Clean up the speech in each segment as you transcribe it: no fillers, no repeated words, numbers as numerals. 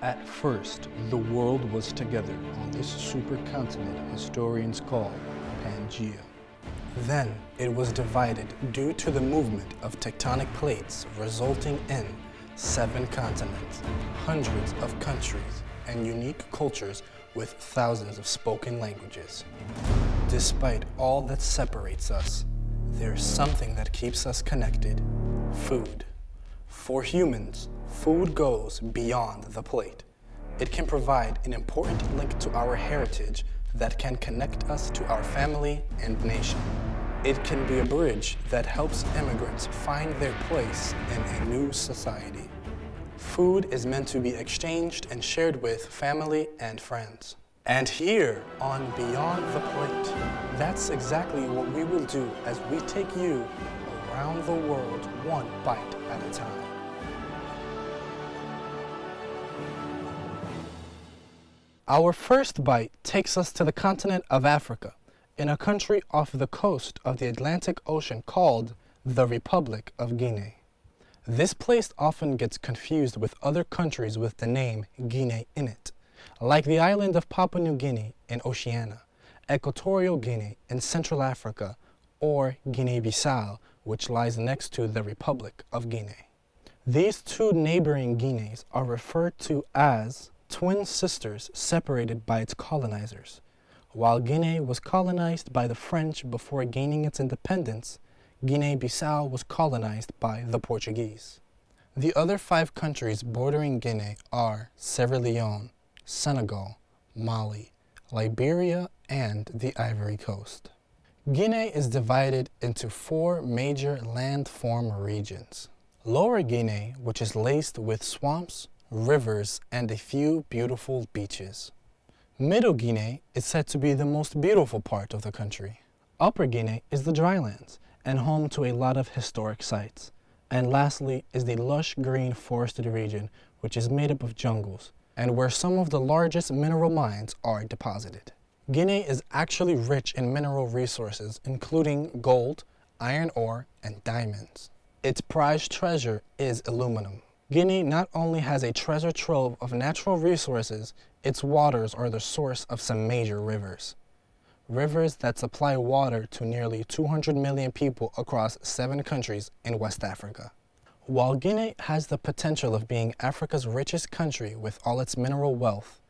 At first, the world was together on this supercontinent historians call Pangaea. Then, it was divided due to the movement of tectonic plates, resulting in 7 continents, hundreds of countries, and unique cultures with thousands of spoken languages. Despite all that separates us, there's something that keeps us connected: food. For humans, food goes beyond the plate. It can provide an important link to our heritage that can connect us to our family and nation. It can be a bridge that helps immigrants find their place in a new society. Food is meant to be exchanged and shared with family and friends. And here on Beyond the Plate, that's exactly what we will do as we take you around the world one bite at a time. Our first bite takes us to the continent of Africa, in a country off the coast of the Atlantic Ocean called the Republic of Guinea. This place often gets confused with other countries with the name Guinea in it, like the island of Papua New Guinea in Oceania, Equatorial Guinea in Central Africa, or Guinea-Bissau, which lies next to the Republic of Guinea. These two neighboring Guineas are referred to as twin sisters separated by its colonizers. While Guinea was colonized by the French before gaining its independence, Guinea-Bissau was colonized by the Portuguese. The other 5 countries bordering Guinea are Sierra Leone, Senegal, Mali, Liberia, and the Ivory Coast. Guinea is divided into 4 major landform regions. Lower Guinea, which is laced with swamps, rivers, and a few beautiful beaches. Middle Guinea is said to be the most beautiful part of the country. Upper Guinea is the drylands and home to a lot of historic sites. And lastly is the lush green forested region, which is made up of jungles and where some of the largest mineral mines are deposited. Guinea is actually rich in mineral resources, including gold, iron ore, and diamonds. Its prized treasure is aluminum. Guinea not only has a treasure trove of natural resources, its waters are the source of some major rivers. Rivers that supply water to nearly 200 million people across 7 countries in West Africa. While Guinea has the potential of being Africa's richest country with all its mineral wealth,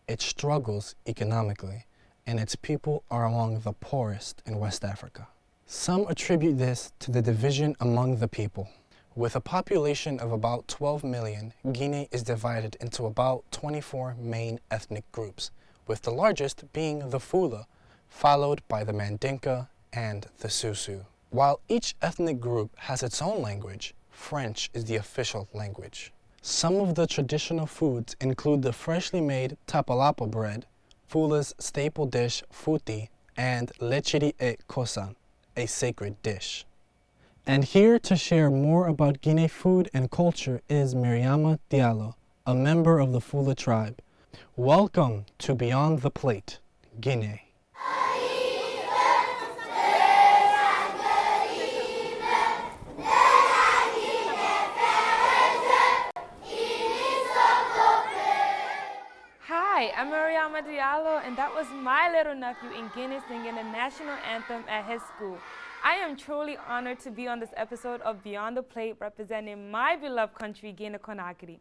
it struggles economically, and its people are among the poorest in West Africa. Some attribute this to the division among the people. With a population of about 12 million, Guinea is divided into about 24 main ethnic groups, with the largest being the Fula, followed by the Mandinka and the Susu. While each ethnic group has its own language, French is the official language. Some of the traditional foods include the freshly made tapalapa bread, Fula's staple dish futi, and lechiri e kosan, a sacred dish. And here to share more about Guinea food and culture is Mariama Diallo, a member of the Fula tribe. Welcome to Beyond the Plate, Guinea. Hi, I'm Mariama Diallo, and that was my little nephew in Guinea singing the national anthem at his school. I am truly honored to be on this episode of Beyond the Plate representing my beloved country, Guinea-Conakry.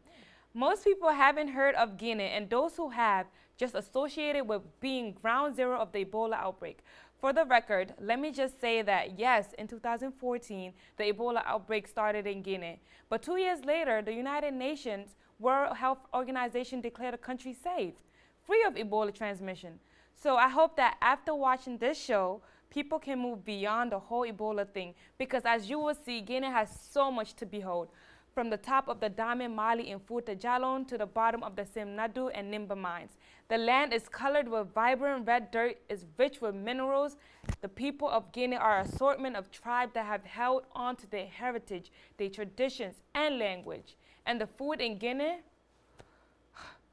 Most people haven't heard of Guinea, and those who have just associate it with being ground zero of the Ebola outbreak. For the record, let me just say that yes, in 2014, the Ebola outbreak started in Guinea. But 2 years later, the United Nations World Health Organization declared the country safe, free of Ebola transmission. So I hope that after watching this show, people can move beyond the whole Ebola thing, because as you will see, Guinea has so much to behold. From the top of the Diamond Mali in Fouta Djallon to the bottom of the Simnadu and Nimba mines. The land is colored with vibrant red dirt, is rich with minerals. The people of Guinea are an assortment of tribes that have held on to their heritage, their traditions, and language. And the food in Guinea,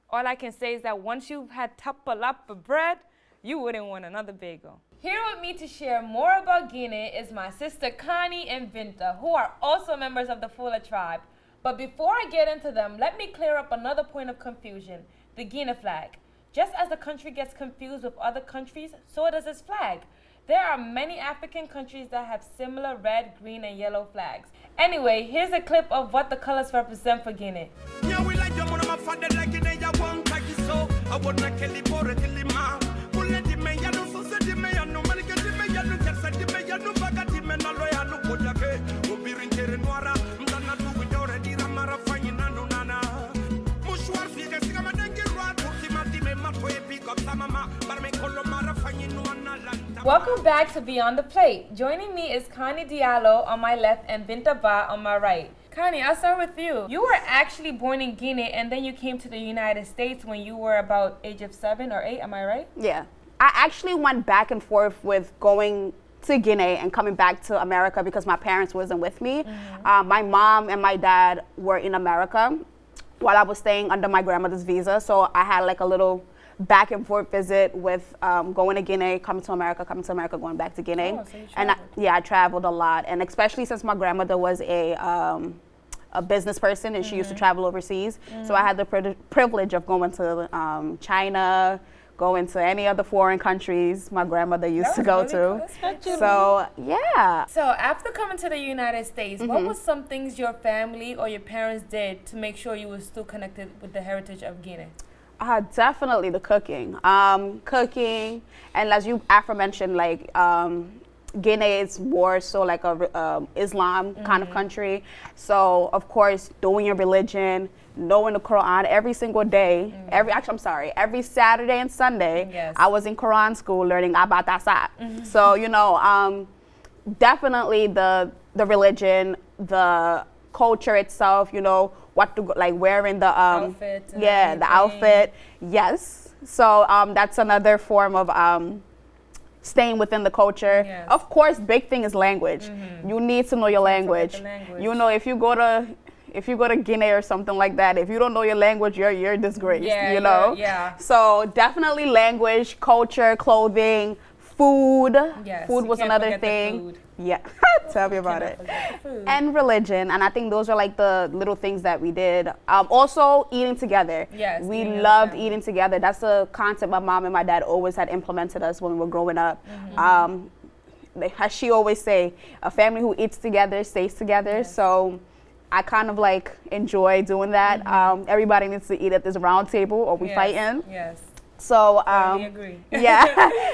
all I can say is that once you've had tapalapa bread, you wouldn't want another bagel. Here with me to share more about Guinea is my sister Connie and Vinta, who are also members of the Fula tribe. But before I get into them, let me clear up another point of confusion, the Guinea flag. Just as the country gets confused with other countries, so does its flag. There are many African countries that have similar red, green, and yellow flags. Anyway, here's a clip of what the colors represent for Guinea. Welcome back to Beyond the Plate. Joining me is Connie Diallo on my left and Binta Ba on my right. Connie, I'll start with you. You were actually born in Guinea and then you came to the United States when you were about age of 7 or 8, am I right? Yeah. I actually went back and forth with going to Guinea and coming back to America because my parents wasn't with me. My mom and my dad were in America while I was staying under my grandmother's visa. So I had like a little back and forth visit with going to Guinea, coming to America, going back to Guinea. Oh, so you and I traveled a lot. And especially since my grandmother was a business person and she used to travel overseas. So I had the privilege of going to China, going to any other foreign countries my grandmother used to go to. So, yeah. So after coming to the United States, what was some things your family or your parents did to make sure you were still connected with the heritage of Guinea? Definitely the cooking. Cooking, and as you aforementioned, like Guinea is more so like a Islam kind of country. So of course, doing your religion, knowing the Quran every single day. Every Saturday and Sunday, I was in Quran school learning about Asad. So definitely the religion, the culture itself, what to like wearing the outfit. The outfit. Yes. So that's another form of staying within the culture. Yes. Of course, big thing is language. You need to know your language. If you go to Guinea or something like that, if you don't know your language, you're disgraced. So definitely language, culture, clothing, food. Yes, food was another thing. Yeah, tell me about it. And religion, and I think those are like the little things that we did. Also, eating together. Yes, we loved eating together. That's the concept my mom and my dad always had implemented us when we were growing up. As she always say, a family who eats together stays together. So I kind of like enjoy doing that. Everybody needs to eat at this round table, or we fighting. Yes. So I agree.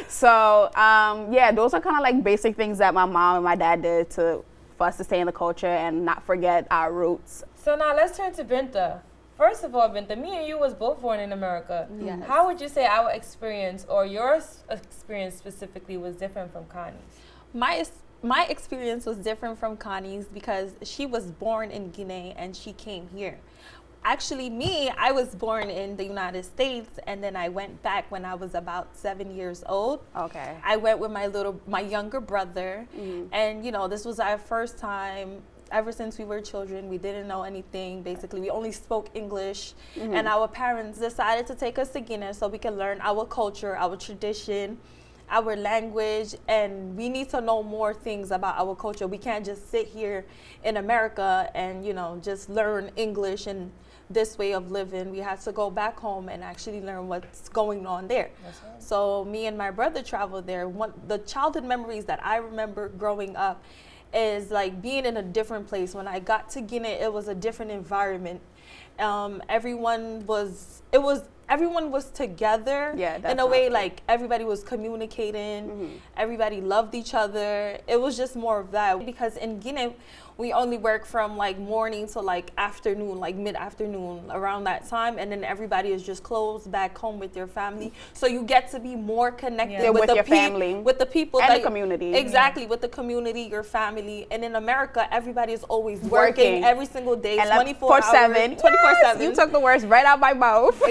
So those are kind of like basic things that my mom and my dad did for us to stay in the culture and not forget our roots. So now let's turn to Binta. First of all, Binta, me and you was both born in America. Yes. How would you say our experience or your experience specifically was different from Connie's? My experience was different from Connie's because she was born in Guinea and she came here. Actually, I was born in the United States, and then I went back when I was about 7 years old. Okay. I went with my younger brother, and this was our first time. Ever since we were children, we didn't know anything. Basically, we only spoke English, and our parents decided to take us to Guinea so we can learn our culture, our tradition, our language, and we need to know more things about our culture. We can't just sit here in America and just learn English and this way of living. We had to go back home and actually learn what's going on there. That's right. So me and my brother traveled there. The childhood memories that I remember growing up is like being in a different place. When I got to Guinea, it was a different environment. Everyone was together in a way, like everybody was communicating, everybody loved each other. It was just more of that, because in Guinea we only work from like morning to like afternoon, like mid-afternoon, around that time, and then everybody is just closed back home with their family. So you get to be more connected with your family, with the people and the community. Exactly, with the community, your family. And in America, everybody is always working every single day, 24 hours, 24/7. 24/7. You took the words right out my mouth.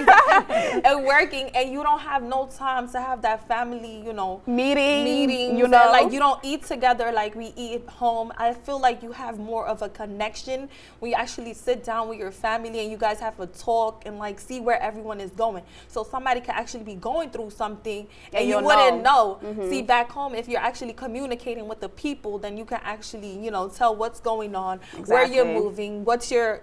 And working, and you don't have no time to have that family, meetings. Like you don't eat together like we eat at home. I feel like you have have more of a connection when you actually sit down with your family and you guys have a talk and like see where everyone is going. So somebody could actually be going through something and you wouldn't know. See, back home, if you're actually communicating with the people, then you can actually, you know, tell what's going on, where you're moving, what's your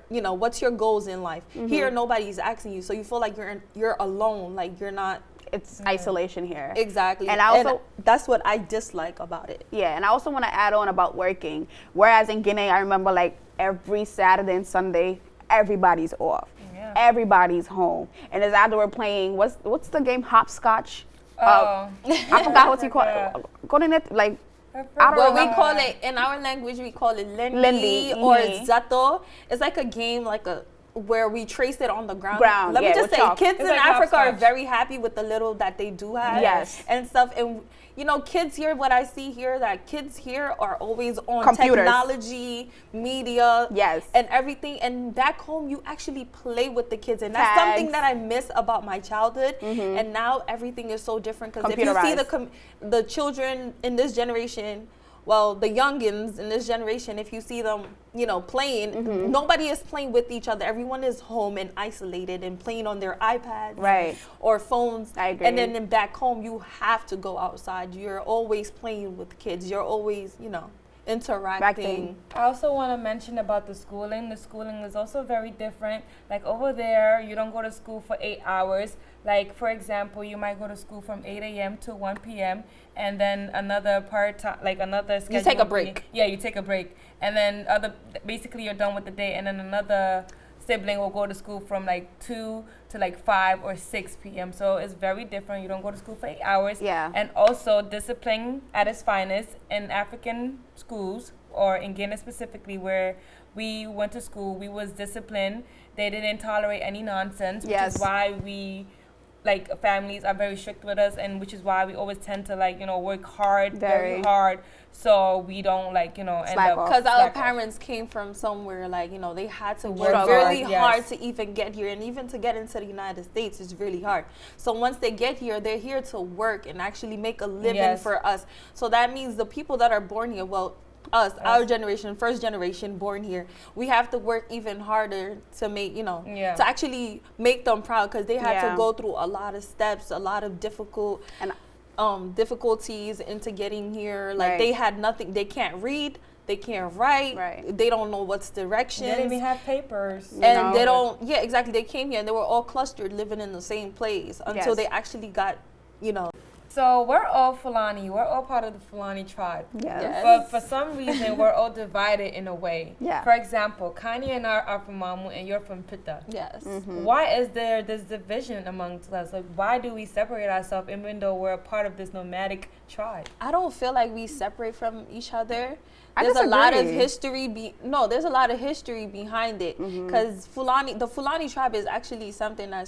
goals in life. Here, nobody's asking you, so you feel like you're alone, like you're not. It's isolation here. Exactly. And that's what I dislike about it. Yeah, and I also want to add on about working. Whereas in Guinea, I remember like every Saturday and Sunday, everybody's off. Yeah. Everybody's home. And it's either we're playing, what's the game, hopscotch? I forgot what you call it. Going it like, well, we call it, in our language, we call it lendi or zato. It's like a game, where we trace it on the ground. Let me just say, kids in Africa are very happy with the little that they do have and stuff. And you know, kids here, what I see here, that kids here are always on computers, technology, media, and everything. And back home, you actually play with the kids. And that's something that I miss about my childhood. And now everything is so different. Because if you see the children in this generation, well, the youngins in this generation, if you see them, you know, playing, nobody is playing with each other. Everyone is home and isolated and playing on their iPads or phones. I agree. And then back home, you have to go outside. You're always playing with kids. You're always, you know, interacting. I also want to mention about the schooling. The schooling is also very different. Like over there, you don't go to school for 8 hours. Like, for example, you might go to school from 8 a.m. to 1 p.m. and then another another schedule. You take a break. You take a break. And then basically you're done with the day, and then another sibling will go to school from like 2 to like 5 or 6 p.m. So it's very different. You don't go to school for 8 hours. Yeah. And also discipline at its finest in African schools, or in Guinea specifically, where we went to school, we was disciplined. They didn't tolerate any nonsense, which is why families are very strict with us, and which is why we always tend to work hard, very hard, so we don't end up. Because our parents came from somewhere they had to work really hard to even get here, and even to get into the United States is really hard. So once they get here, they're here to work and actually make a living for us. So that means the people that are born here, our generation, first generation born here, we have to work even harder to make, to actually make them proud, because they had to go through a lot of steps, a lot of difficulties into getting here. They had nothing, they can't read, they can't write, they don't know what's directions. They didn't even have papers. And they don't, exactly, they came here and they were all clustered living in the same place until they actually got, So we're all Fulani. We're all part of the Fulani tribe. Yes. But for some reason, we're all divided in a way. Yeah. For example, Kanye and I are from Mamu, and you're from Pitta. Yes. Mm-hmm. Why is there this division amongst us? Why do we separate ourselves even though we're a part of this nomadic tribe? I don't feel like we separate from each other. There's a lot of history. There's a lot of history behind it, because the Fulani tribe is actually something that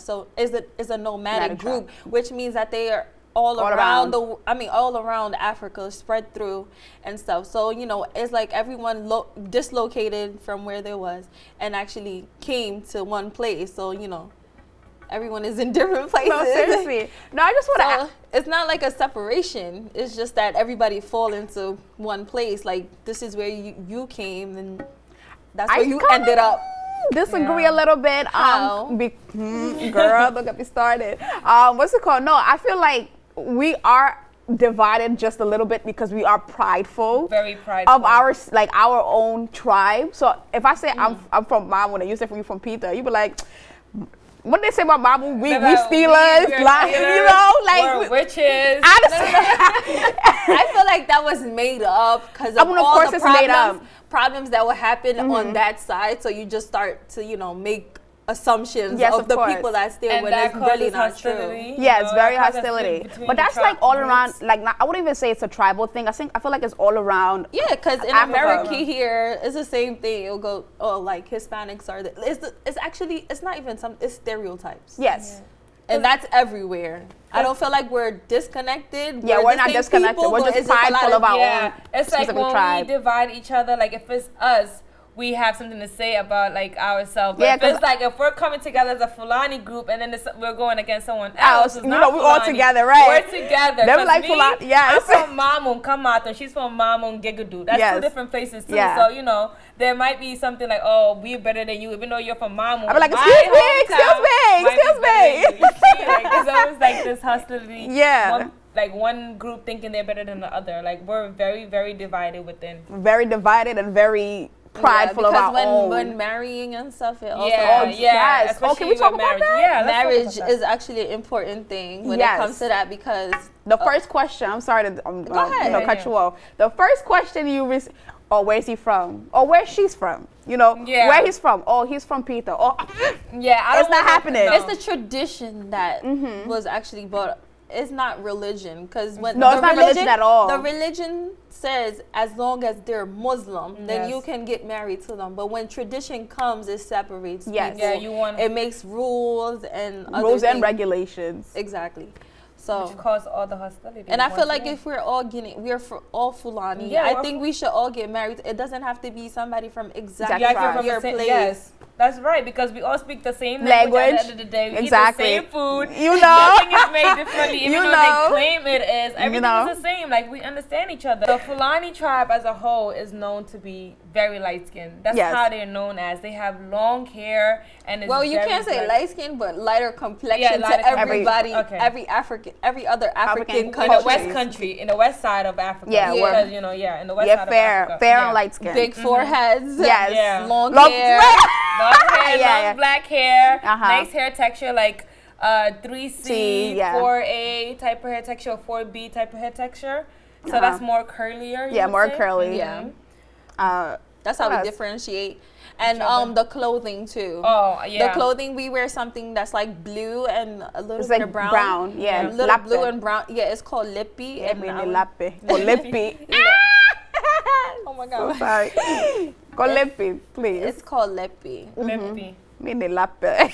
is a nomadic group, which means that they are all around Africa, spread through and stuff. So it's like everyone dislocated from where they was and actually came to one place. So everyone is in different places. No, seriously. No, I just want to. It's not like a separation. It's just that everybody fall into one place. Like, this is where you came, and that's where you ended up. Disagree a little bit. How? Girl, don't get me started. What's it called? No, I feel like we are divided just a little bit because we are prideful. Very prideful. Of our own tribe. So if I say I'm from Mamu and you say you from Peter, you be like, what they say about Mamu? We stealers, we're witches. I feel like that was made up because of all the problems that will happen on that side. So you just start to make assumptions of the people that's there, and when that it's really not hostility, true. It's very hostility. But that's all around. I wouldn't even say it's a tribal thing. I feel like it's all around. Yeah, because in America here, it's the same thing. It'll go, Hispanics are it's not even it's stereotypes. Yes. Yeah. And that's everywhere. I don't feel like we're disconnected. Yeah, we're not disconnected. We're just prideful of our own It's like when we divide each other, like if it's us, we have something to say about like ourselves. But Yeah, if it's like if we're coming together as a Fulani group and then we're going against someone Else, else, who's you not know, we're all Fulani, together, right? We're together. They were 'Cause like me, Fulani, yes. I'm from Mamun Kamat and she's from Mamun Gigadu. That's Yes. two different places too. Yeah. So you know there might be something like, oh, we're better than you, even though you're from Mamun. I'm like, My excuse me, hometown might be excuse better than me. you. You see, like, there's always like this hostility. Yeah. One group thinking they're better than the other. Like we're very, very divided within. Very divided and very prideful of our because own. when marrying and stuff, it also Yeah. yes. Especially Can we talk with about marriage. that? Yeah, let's talk marriage about that. is actually an important thing when Yes. it comes to that because The first question, I'm sorry to Go ahead. cut you off. The first question you receive, oh, where's he from? Or where she's from? You know, Yeah. where he's from? Oh, he's from Peter. Oh, Yeah, I It's don't not wanna- happening. no. it's the tradition that was actually brought. It's not religion because when No, the it's not religion at all. The religion says as long as they're Muslim, then Yes. you can get married to them. But when tradition comes, it separates Yes. people. Yeah, you want- it makes rules and other rules and things. regulations. Exactly. So which cause all the hostility. and I feel once like again. if we're all getting, all Fulani. Yeah, I we're think we should all get married. It doesn't have to be somebody from exactly Exactly right. from your the same, place. yes, that's right, because we all speak the same language. At Language. the end of the day, we Exactly. eat the same food. You know? Nothing is made differently, even You though know? they claim it is. Everything know? is the same. Like we understand each other. The Fulani tribe as a whole is known to be very light skinned. That's Yes. how they're known as. They have long hair and it's Well, you very can't say bright. light skin, but lighter complexion lighter to everybody, okay. every other African in the country. West country, in the west side of Africa. Yeah, Yeah. because, you know, in the west Yeah, side fair, of Africa. fair Yeah. and light skin. Big foreheads. Yes. Yeah. Long Long- hair. Long hair, Yeah, long yeah. black hair, Uh-huh. nice hair texture, like 3C, C, yeah. 4A type of hair texture, or 4B type of hair texture. So Uh-huh. that's more curlier. you Yeah, would more say? curly. Yeah. Uh, That's how Yes. we differentiate. And other. the clothing too. Oh, yeah. The clothing, we wear something that's like blue and a little it's bit like of brown. brown. Yeah, A little lappe. blue and brown. Yeah, it's called lippy. Yeah, and mini our- lappe. Or lippy. Oh my So god. sorry. Go lippy, please. It's called lippy. Lippy. Mini lappe.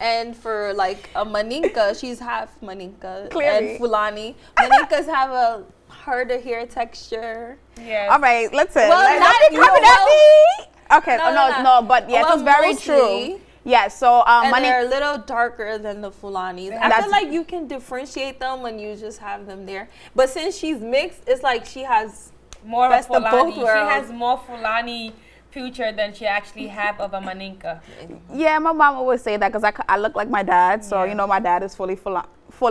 And for like a Maninka, she's half Maninka. Clearly. And Fulani. Maninkas have a harder hair texture. Yes. All right, listen. Well, Like, not don't be coming well- at me. Okay, No, no, but yes, Well, it's very mostly, true. Yeah, so And money. they're a little darker than the Fulanis. I That's- feel like you can differentiate them when you just have them there. But since she's mixed, it's like she has More of best a of Fulani. both She worlds. has more Fulani future than she actually have of a Maninka. Yeah, my mom always say that because I look like my dad. So Yeah. you know, my dad is fully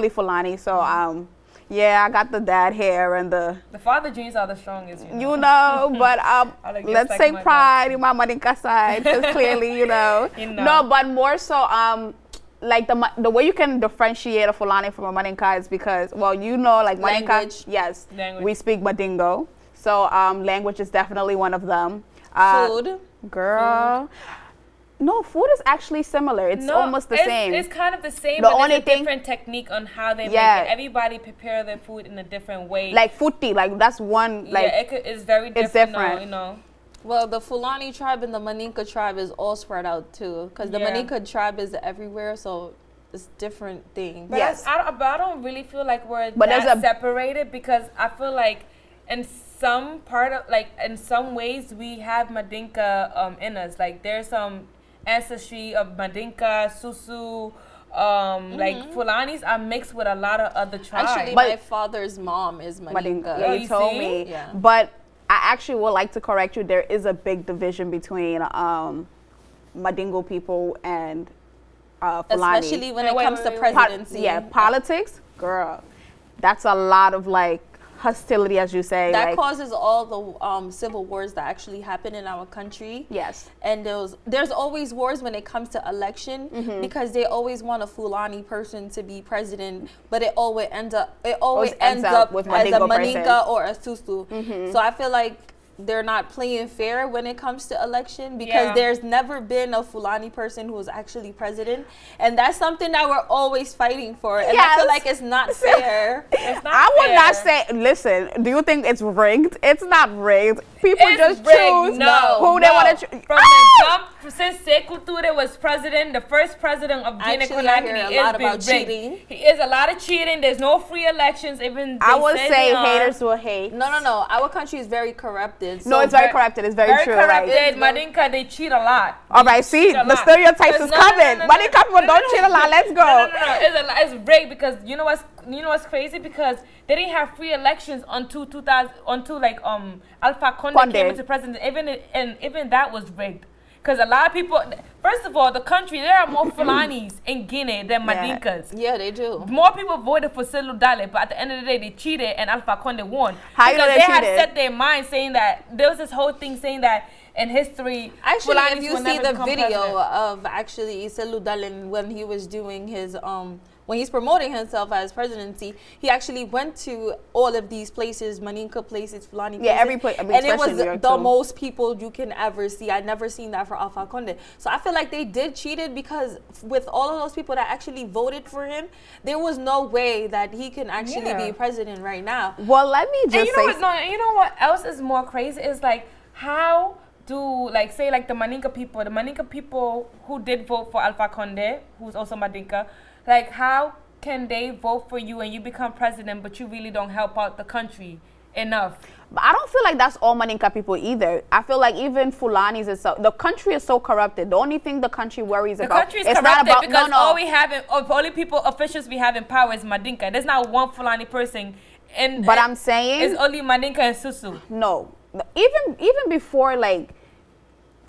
Fulani. So yeah, I got the dad hair and the. The father genes are the strongest. You know, but I like let's just take like my pride in my Maninka side because clearly, you know. You know. No, but more so, like the way you can differentiate a Fulani from a Maninka is because, well, you know, like Maninka, Language. yes, Language. we speak Madingo, so language is definitely one of them. food. Girl. No, food is actually similar. It's almost the same. It's kind of the same, The but only there's a thing- different technique on how they Yeah. make it. Everybody prepare their food in a different way. Like futi, like that's one, like yeah, it's very different. it's different. Now, you know. Well, the Fulani tribe and the Maninka tribe is all spread out too. Because the Yeah. Maninka tribe is everywhere, so it's different things. But Yes. I don't really feel like we're But there's that a- separated because I feel like in in some ways we have Madinka in us. Like there's some ancestry of Madinka, Susu, like Fulanis are mixed with a lot of other tribes. Actually, But- my father's mom is Maninka. Madinga. Oh, Yeah, you you told see? me. Yeah. But I actually would like to correct you. There is a big division between Madingo people and Fulani. Especially when Hey, it wait, comes wait, to wait, wait. presidency. Yeah, politics, girl. That's a lot of like hostility, as you say. That like, causes all the civil wars that actually happen in our country. yes. And there's always wars when it comes to election Mm-hmm. because they always want a Fulani person to be president, but it always ends up ends up with as a Mandingo Maninka person. or a Susu. Mm-hmm. So I feel like they're not playing fair when it comes to election because Yeah. there's never been a Fulani person who was actually president, and that's something that we're always fighting for. And I Yes. feel like it's not fair. It's not I would fair. not say. Listen, do you think it's rigged? It's not rigged. people just choose who they want to choose. From the jump, since Sekou Touré was president, the first president of Guinea-Conakry, cheating. He is a lot of cheating. There's no free elections. Even I would say haters will hate. No. Our country is very corrupted. No, it's very corrupted. It's very true. Corrupted. Madinka, they cheat a lot. All right, see, the stereotypes is coming. Madinka people don't cheat a lot. Let's go. No. It's rigged because you know what's crazy, because they didn't have free elections until Alpha Condé came into president. Even that was rigged. Because a lot of people, first of all, the country, there are more Fulanis in Guinea than Madinkas. Yeah, they do. More people voted for Selou Dale, but at the end of the day, they cheated and Alpha Condé won. How you know they cheated? Had set their mind saying that, there was this whole thing saying that in history, actually, Fulanis if you will see never the become video president. of actually Selou Dale when he was doing his when he's promoting himself as presidency, he actually went to all of these places, Maninka places, Fulani places. Yeah, every place. I mean, and it was the most people you can ever see. I'd never seen that for Alpha Condé. So I feel like they did cheated, because with all of those people that actually voted for him, there was no way that he can actually be president right now. Well, let me just say. You know what else is more crazy is like, how do the Maninka people who did vote for Alpha Condé, who's also Madinka, like how can they vote for you and you become president, but you really don't help out the country enough? But I don't feel like that's all Maninka people either. I feel like even Fulanis itself, the country is so corrupted. The only thing the country worries about, the country is corrupted because officials we have in power is Madinka. There's not one Fulani person. But I'm saying it's only Madinka and Susu. No, even before like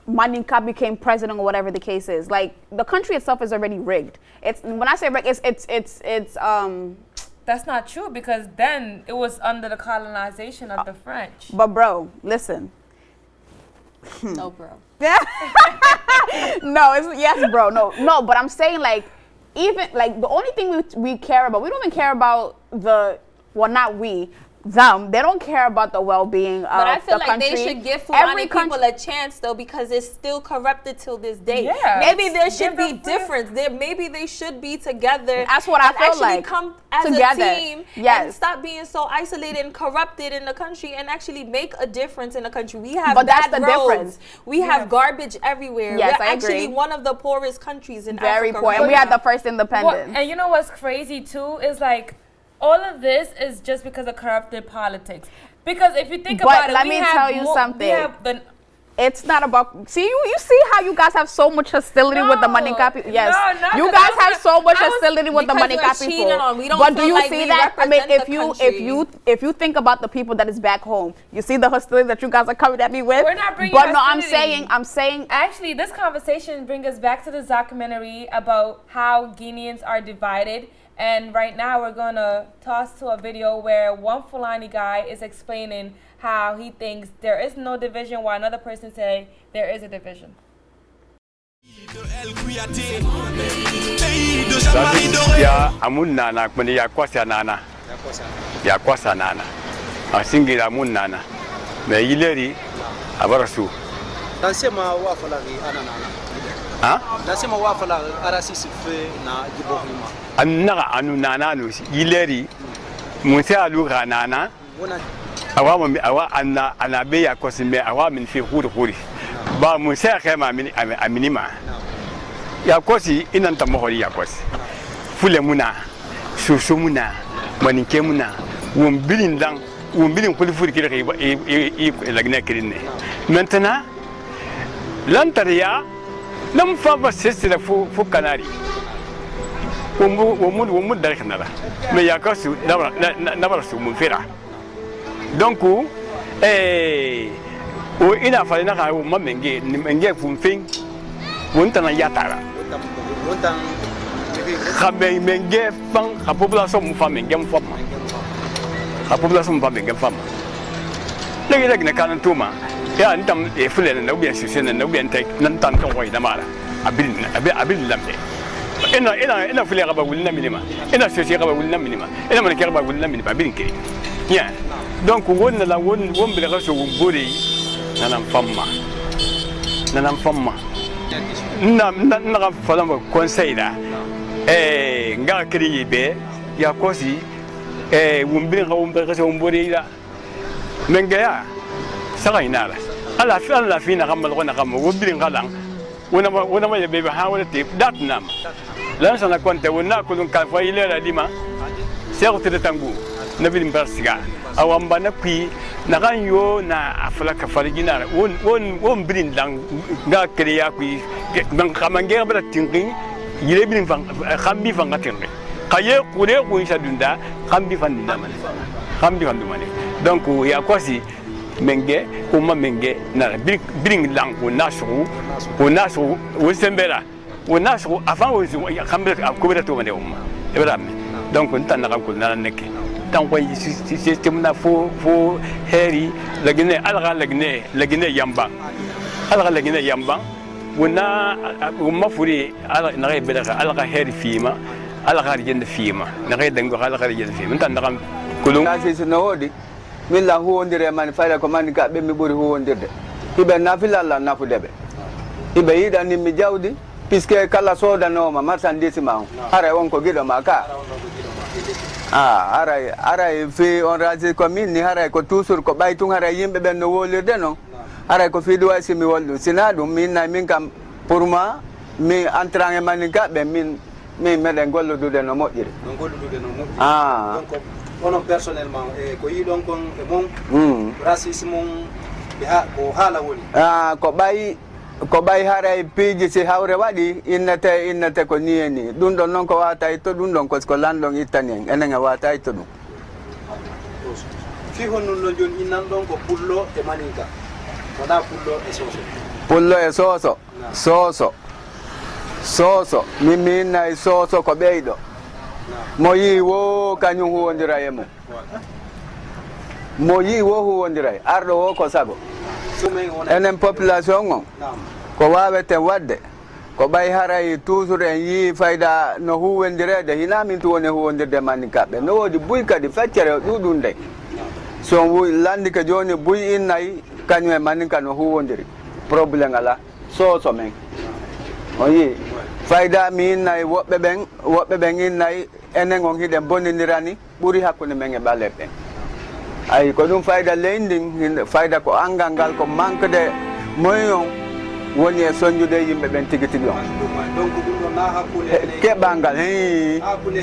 Maninka became president or whatever the case is, like the country itself is already rigged. It's when I say rigged, it's That's not true, because then it was under the colonization of the French. But bro, listen. No, bro. No, it's yes, bro. No. But I'm saying like, even like the only thing we care about, we don't even care about not we. Them, they don't care about the well-being of the country. But I feel like they should give Fulani people a chance, though, because it's still corrupted till this day. Yeah, maybe there should be difference. Maybe they should be together. That's what I feel like. Actually come as together. a team and stop being so isolated and corrupted in the country and actually make a difference in the country. We have bad roads. We have garbage everywhere. Yes, We're I actually agree. one of the poorest countries in Very Africa. poor. And we had the first independence. And you know what's crazy, too, is like, all of this is just because of corrupted politics. Because if you think about it, let me tell you something. It's not about. See, you see how you guys have so much hostility with the Maninka people. Yes, you guys have so much hostility with the Maninka people. But do you see that? I mean, if you think about the people that is back home, you see the hostility that you guys are coming at me with. We're not bringing. But no, I'm saying. Actually, this conversation brings us back to the documentary about how Guineans are divided. And right now we're going to toss to a video where one Fulani guy is explaining how he thinks there is no division while another person say there is a division. Ya amun nana kwani ya kwasa nana. Ya kwasa nana. Asingira amun nana. Me yileri abarasu. Nasema wafala anana. Nasema wafala arasisi fe na jibohima. Annaga anu nana no yileri musa alu nana. Awa anna be ya kosime awa min fi huri. Ba musa kema aminima. Ya kosi inanta mohori ya kosi. Fule muna, susu muna, maninke muna, wumbilin kuli furi kira lagne kirine. Maintenant, l'antaria, nam fava sesira fu kanari. Wumud dariknara. Me ya kosu nabara su munfira. Donc, o ina falina ka menge fumfing, wuntana yatara. Khabe menge fang la population mu femme ngem femme la population ba menge femme legi na kan tuma ya ntam e fule na bien succès na bien tek nan tan ko way damara abil lambe ina fule ga ba wulna minima ina succès ga ba wulna minima ina man ke ga ba wulna minima bin ke ya donc won la won bi ga so buri nanam famma na falamba conseil da nga kiri be ya kosi wumbin ga wumbin ga wumbori da menga ya سغينارة ألا فينا غمل غنا غم وبين غلان ونما يبي بحاول تيب دات نام لأن سنا كنت ونأكل كان فايلة لما سيغت تتنقو نبي نبرسجع أو أم بنقي نغنيو نا أفلاك فرجينا ون برين لان غا كريا كوي من كمان جاب التنقين يلبين خامبي فانغتينغ كايه كوري كوي سادوندا خامبي فاندنا خامبي فاندماني donc ya kwasi menge uma menge na bring lang ko nasu sembera o nasu avant o khambe ko to mane umma ibrahim donc ntan na ko na neke tan ko system na fo heri lagine lagine yamba wona umma furi ala na ga bela ala heri fima ala ga jende fima na ga dango ala ga jende fima ntan na kulung asisi no wodi milla huwondire man fayda ko man ga be mi buri huwondirde hibe nafila la nafu debe hibe yida ni mi jawdi puisque kala soda no ma marchandise ma ara won ko gido ma ka ara fi on raji ko min ni ara ko toujours ko baytun ara yimbe ben no wolirde no ara ko fi do wasi mi woldu sinadu min na min kam pour moi mi entrange man ga be min meden golludude no mojjire donc ono personnellement ko yidon kon e mom racisme ko hala woni ko bay haray piji si hawre wadi innate ko nieni dun don non ko wata to dun don ko landon itanien enen wata to dum fi honnon no jon innan don ko pullo e maninka wada pullo e soso min nay soso ko beydo moyi wo kanyu huwondira yemo moyi wo huwondira ardo wo ko sago enen population on ko wawete wadde ko bay haray toujours en yi fayda no huwondirede hina min to woni huwondirde manikabe no wodi buy kadi feccere dudunde so wu landi ka joni buy innay kanyu e manika no huwondiri problème ala so men oyi fayda mi nay wobbe ben innay enen on hiden boninirani buri hakkunde men e balebe ay ko dum fayda lending fayda ko angangal ko manque de moyen woni e sonjude yimbe ben tigiti don donc dum do na hakkunde ke bangal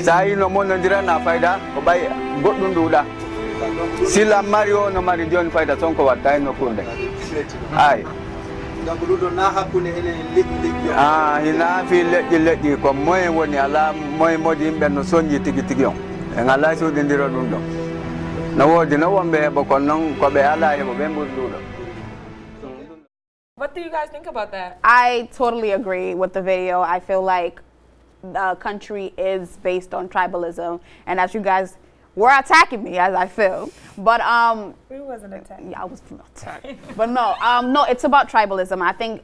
sai no monondira na fayda ko bay goddum duda sila mario no mari jon fayda son ko watta no kunde ay donc do na hakkunde enen leɗɗi hina fi leɗɗi ko moyen woni ala moyen modi yimɓe no soñji tigi on en ala suudindiro ɗum ɗon no woodi no wonɓe heɓa ko noon ko ɓe ala heɓa ɓe ɓuri ɗuɗo. What do you guys think about that? I totally agree with the video. I feel like the country is based on tribalism, and as you guys were attacking me, as I feel, but we wasn't attacking. Yeah, I was attacked. But no, it's about tribalism. I think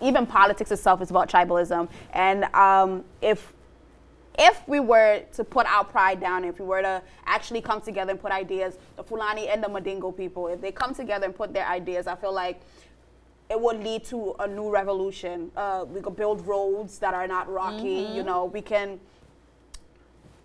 even politics itself is about tribalism, and if we were to put our pride down, if we were to actually come together and put ideas, the Fulani and the Mandingo people, if they come together and put their ideas, I feel like it would lead to a new revolution. We could build roads that are not rocky. You know, we can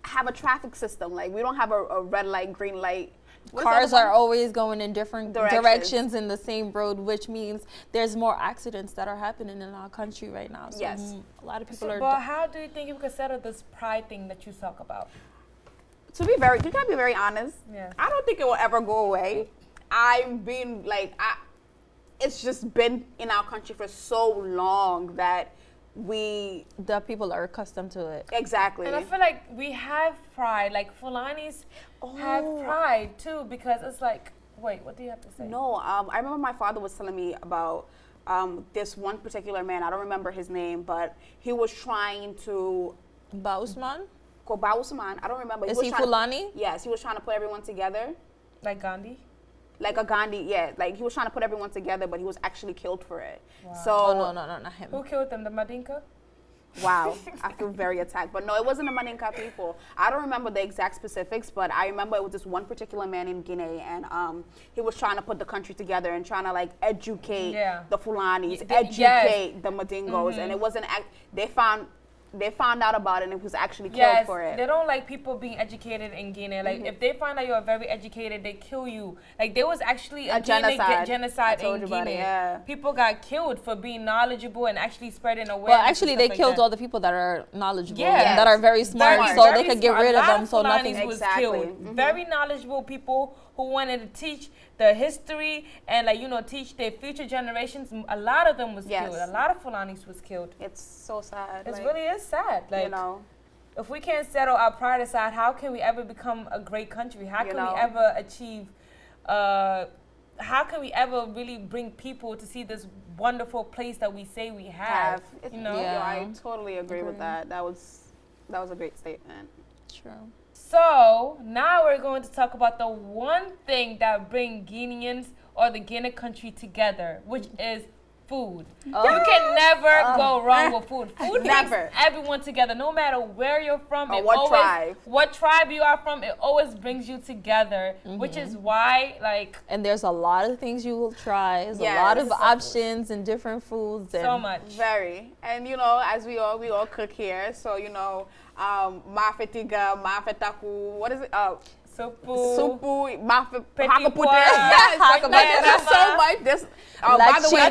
have a traffic system. Like, we don't have a red light, green light. Cars are always going in different directions in the same road, which means there's more accidents that are happening in our country right now. So yes. A lot of people are. But how do you think you could settle this pride thing that you talk about? To be very, you gotta be very honest. Yeah. I don't think it will ever go away. It's just been in our country for so long that the people are accustomed to it. Exactly. And I feel like we have pride, like Fulanis have pride too, because it's like, wait, what do you have to say? No, I remember my father was telling me about this one particular man. I don't remember his name, but he was trying to... Ba Usman? Ba Usman, I don't remember. Is he Fulani? Yes, he was trying to put everyone together. Like Gandhi? Like a Gandhi, yeah. Like, he was trying to put everyone together, but he was actually killed for it. Wow. So no, not him. Who killed them? The Madinka? Wow, I feel very attacked. But no, it wasn't the Mandinka people. I don't remember the exact specifics, but I remember it was this one particular man in Guinea, and he was trying to put the country together and trying to, like, educate the Fulanis, educate the Mandingos, and it wasn't, they found they found out about it and was actually killed for it. They don't like people being educated in Guinea. Like if they find out you're very educated, they kill you. Like there was actually a genocide in Guinea. People got killed for being knowledgeable and actually spreading awareness. Well, actually, they killed all the people that are knowledgeable and that are very smart, so they could get rid of them. So nothing was killed. Very knowledgeable people who wanted to teach the history and teach their future generations. A lot of them was killed. A lot of Fulanis was killed. It's so sad. It really is sad. Like, if we can't settle our pride aside, how can we ever become a great country? How can we ever achieve? How can we ever really bring people to see this wonderful place that we say we have? I totally agree with that. That was a great statement. True. So now we're going to talk about the one thing that brings Guineans or the Guinea country together, which is food. You can never go wrong with food. Food brings everyone together, no matter where you're from. Or what tribe you are from, it always brings you together, which is why, and there's a lot of things you will try. There's a lot of options and different foods. And so much. Very. And, as we all cook here, so, mafetiga, mafetaku, what is it? Supu, hakapute. There's so much. By the way,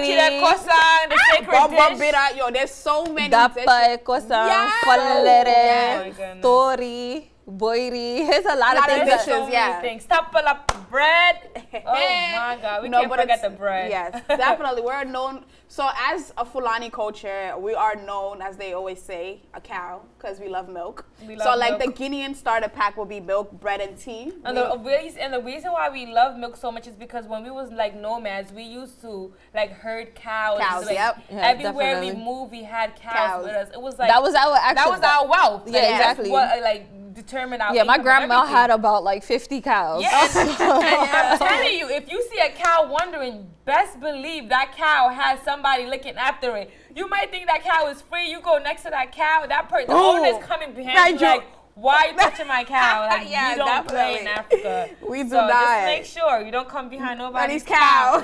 there's so many. Dapa, kosa, falere, tori, boiri. There's a lot of things. So many things. Tapala bread. Oh my God, we can't forget the bread. Yes, definitely. We're known. So as a Fulani culture, we are known, as they always say, a cow, because we love milk. So the Guinean starter pack will be milk, bread, and tea. And the reason why we love milk so much is because when we was nomads, we used to herd cows. Everywhere we moved, we had cows with us. It was that was our wealth. Yeah, exactly. Determine our my grandma had about 50 cows. Yeah, I'm telling you, if you see a cow wandering, best believe that cow has somebody looking after it. You might think that cow is free. You go next to that cow, the owner's coming behind you why are you touching my cow? You don't play in Africa. We do not. Just make sure you don't come behind nobody's cow.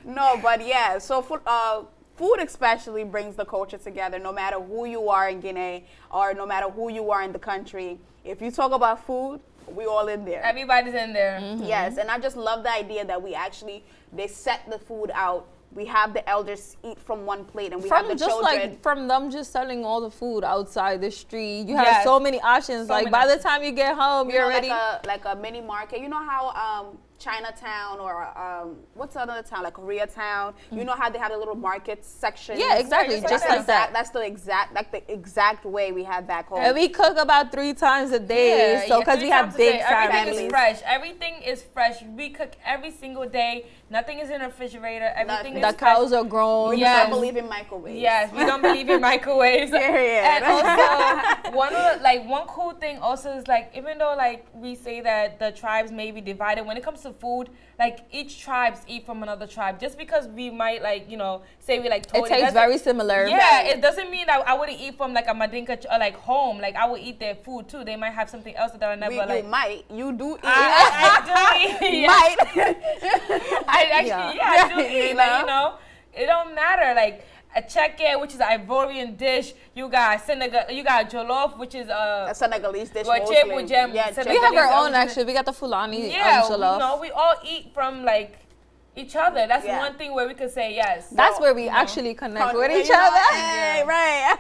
No, but so food especially brings the culture together, no matter who you are in Guinea or no matter who you are in the country. If you talk about food, we all in there. Everybody's in there. Yes, and I just love the idea that they set the food out. We have the elders eat from one plate, and we have the children. From them just selling all the food outside the street. You have so many options. By the time you get home, you're already like a mini market. You know how Chinatown or what's another town like Koreatown? You know how they have a little market section? Yeah, exactly. Just like that. That's the exact way we had back home. And we cook about 3 times a day, because we have big families. Everything is fresh. Everything is fresh. We cook every single day. Nothing is in the refrigerator. Everything is fresh. The cows are grown. We don't believe in microwaves. Yes, we don't believe in microwaves. And also, one cool thing also is even though we say that the tribes may be divided, when it comes to food, each tribes eat from another tribe. Just because we might say we Todi, it tastes very similar. Yeah, it doesn't mean that I wouldn't eat from a Madinka or home. I would eat their food too. They might have something else that I never You might. You do eat. I do eat. Might. I do eat. It don't matter. A cheke, which is an Ivorian dish. You got jollof, which is a Senegalese dish. We have our own actually. We got the Fulani jollof. We all eat from each other. That's one thing where we could say yes. That's where we actually connect with each other. Right.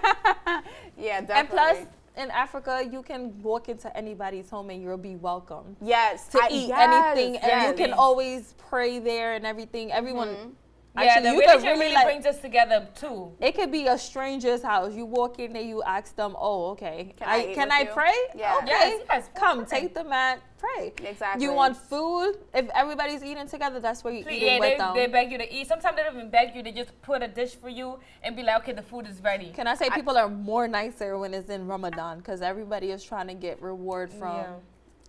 Yeah, definitely. And plus, in Africa, you can walk into anybody's home and you'll be welcome. Yes. To eat anything, and you can always pray there and everything. Everyone. Actually, the religion really brings us together too. It could be a stranger's house. You walk in there, you ask them, "Oh, okay, can I pray? Yeah. Okay, yes, come, take the mat, pray." Exactly. You want food? If everybody's eating together, that's where you eat with them. They beg you to eat. Sometimes they don't even beg you. They just put a dish for you and be like, "Okay, the food is ready." Can I say people are more nicer when it's in Ramadan because everybody is trying to get reward from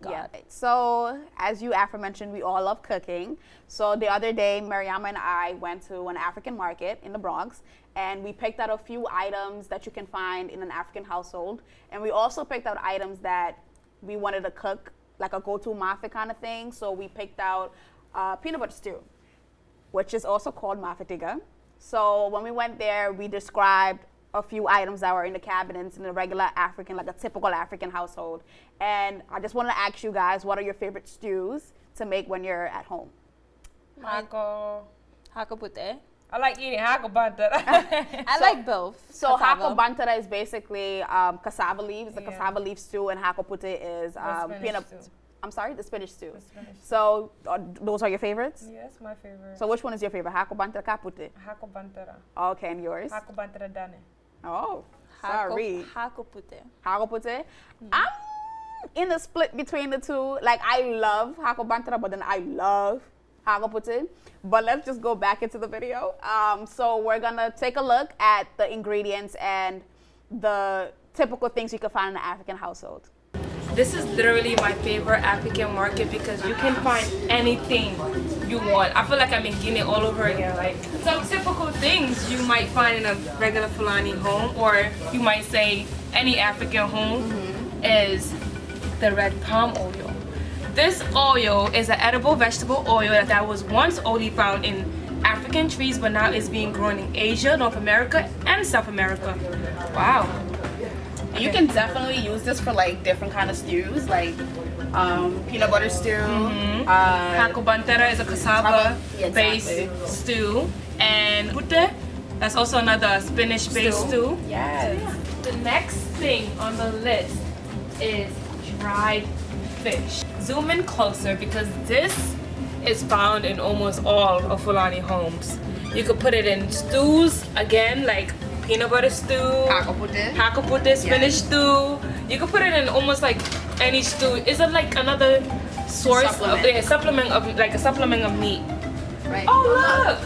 God. Yeah. So as you aforementioned, we all love cooking. So the other day, Mariama and I went to an African market in the Bronx, and we picked out a few items that you can find in an African household. And we also picked out items that we wanted to cook, like a go-to mafe kind of thing. So we picked out peanut butter stew, which is also called mafetiga. So when we went there, we described a few items that were in the cabinets in a regular African, like a typical African household. And I just want to ask you guys, what are your favorite stews to make when you're at home? Hako Hakapute. I like eating hako bantara. I like both. So hako bantara is basically cassava leaves. The cassava leaf stew, and hako pute is peanut. Stew. I'm sorry, the spinach stew. The spinach stew. So those are your favorites? Yes, my favorite. So which one is your favorite? Hako bantara, kapute? Hako bantara. Okay, and yours? Hako bantara dane. Oh, sorry. Hakapute. Hako pute? I'm in a split between the two. Like, I love hako bantara, but then I love hako pute. But let's just go back into the video. So we're gonna take a look at the ingredients and the typical things you can find in an African household. This is literally my favorite African market because you can find anything you want. I feel like I'm in Guinea all over again. Like some typical things you might find in a regular Fulani home, or you might say any African home is the red palm oil. This oil is an edible vegetable oil that was once only found in African trees, but now is being grown in Asia, North America, and South America. Wow. Okay. You can definitely use this for like different kind of stews, like peanut butter stew. Hako bantara is a cassava-based stew, and pute, that's also another spinach-based stew. Yes. The next thing on the list is dried fish. Zoom in closer because this is found in almost all of Fulani homes. You could put it in stews, again, like peanut butter stew, hako pute, spinach stew. You could put it in almost like any stew. It's like another source supplement of meat. Right. Oh look!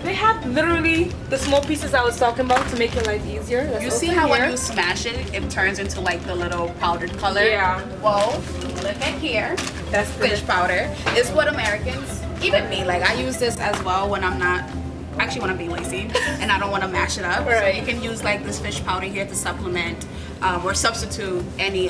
They have literally the small pieces I was talking about to make your life easier. Let's You see how when you smash it, it turns into like the little powdered color? Yeah. Well, look at here. That's fish powder. It's what Americans, even me, like I use this as well when I'm not, actually when I'm being lazy and I don't want to mash it up. Right. So you can use like this fish powder here to supplement or substitute any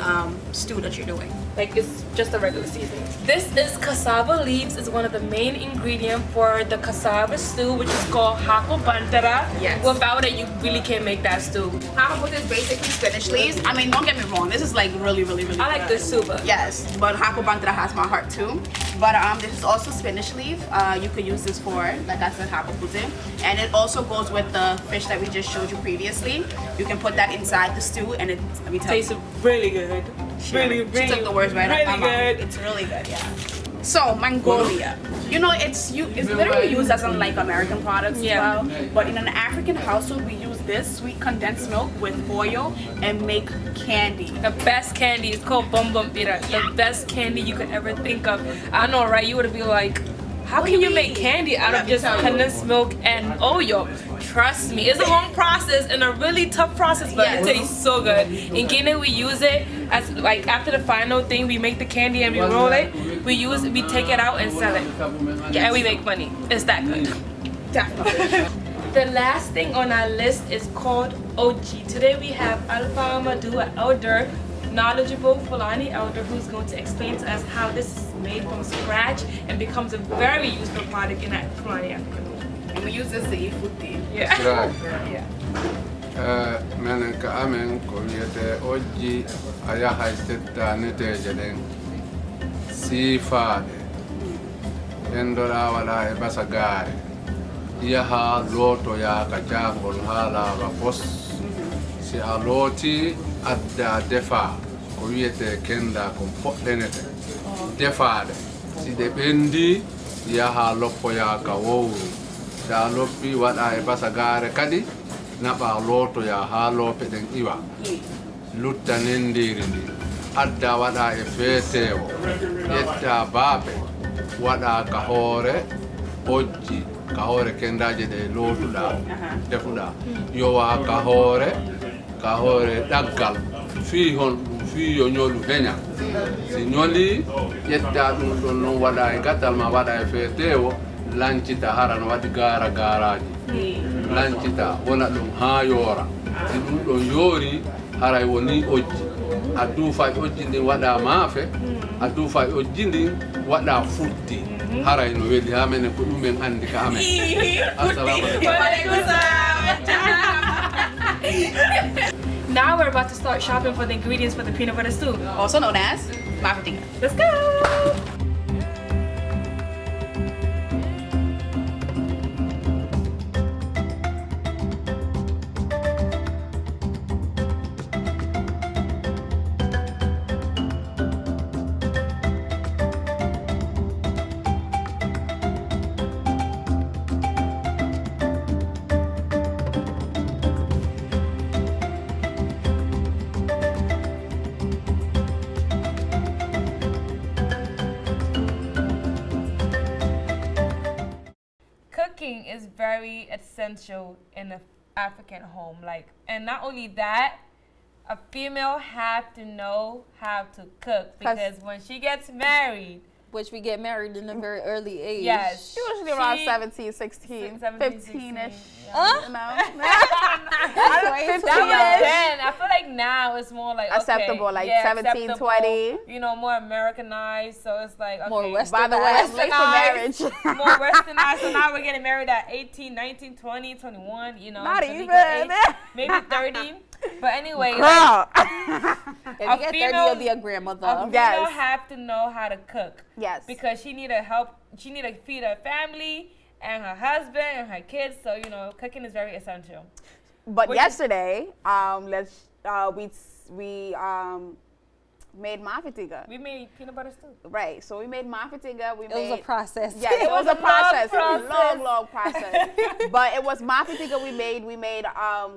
stew that you're doing. Like it's just a regular seasoning. This is cassava leaves. Is one of the main ingredients for the cassava stew, which is called hako bantara. Yes. Without it, you really can't make that stew. Hako pute is basically spinach leaves. I mean, don't get me wrong. This is like really, really, really I like good. this super. Yes, but hako bantara has my heart too. But this is also spinach leaf. You could use this for, like I said, hako pute. And it also goes with the fish that we just showed you previously. You can put that inside the stew and it, let me tell you. Tastes really good. She took the words right out of my mouth. It's really good, yeah. So Mongolia, you know, it's literally used as in like American products as well. But in an African household, we use this sweet condensed milk with oil and make candy. The best candy is called bombombira. The best candy you could ever think of. I know, right? You would be like, how can you make candy out of just condensed milk and oil? Trust me, it's a long process and a really tough process, but it tastes so good. In Guinea, we use it as like after the final thing, we make the candy and we roll it. We take it out and sell it, and we make money. It's that good. Definitely. The last thing on our list is called Oji. Today we have Alpha Madu, an elder, knowledgeable Fulani elder, who's going to explain to us how this is made from scratch and becomes a very useful product in that Fulani African. And we use this to eat food. Yeah. Right. Yeah. Menen ka amen ko yete oji aya haitetta nete jeden sifade endora wala e basagare yaha loto ya ka jangol hala ba pos si aloti adda defa ko yete kenda ko poddenete defade si de bendi yaha loppo ya ka wowu da loppi wada e basagare kadi naba loto ya ha lope den iwa lutta nendiri ndi adda wada e fetewo yetta babe wada ka hore oji ka hore kendaje de lotuda defuda yo wa ka hore daggal fi hon fi yo nyolu henya si nyoli yetta dum don non wada e gatal ma wada e fetewo lancita haran wadi garaji lancita wona dum ha yora si dum don yori haray woni oji adu fa oji ndi wada maafe adu fa oji ndi wada futti haray no weli ha men ko dum men andi ka amen assalamu alaikum. Now we're about to start shopping for the ingredients for the peanut butter stew. Also known as marketing. Let's go! Cooking is very essential in an African home. Like, and not only that, a female have to know how to cook because when she gets married, which we get married in a very early age. Yes. Usually around 17, 16, 15-ish. You know? That was then. I feel like now it's more like acceptable, okay, like yeah, 17, acceptable, 20. You know, more Americanized. So it's like, okay. More westernized. By the way, I'm late for marriage. More westernized. So now we're getting married at 18, 19, 20, 21, you know. Not even. Age, maybe 30. But anyway, girl. If you get 30, you'll be a grandmother. A female have to know how to cook. Yes. Because she need to help. She need to feed her family and her husband and her kids. So you know, cooking is very essential. But yesterday, we made mafitiga. We made peanut butter stew. Right. So we made mafitiga. It was a process. Yeah, it was a process. Long process. But it was mafitiga we made. We made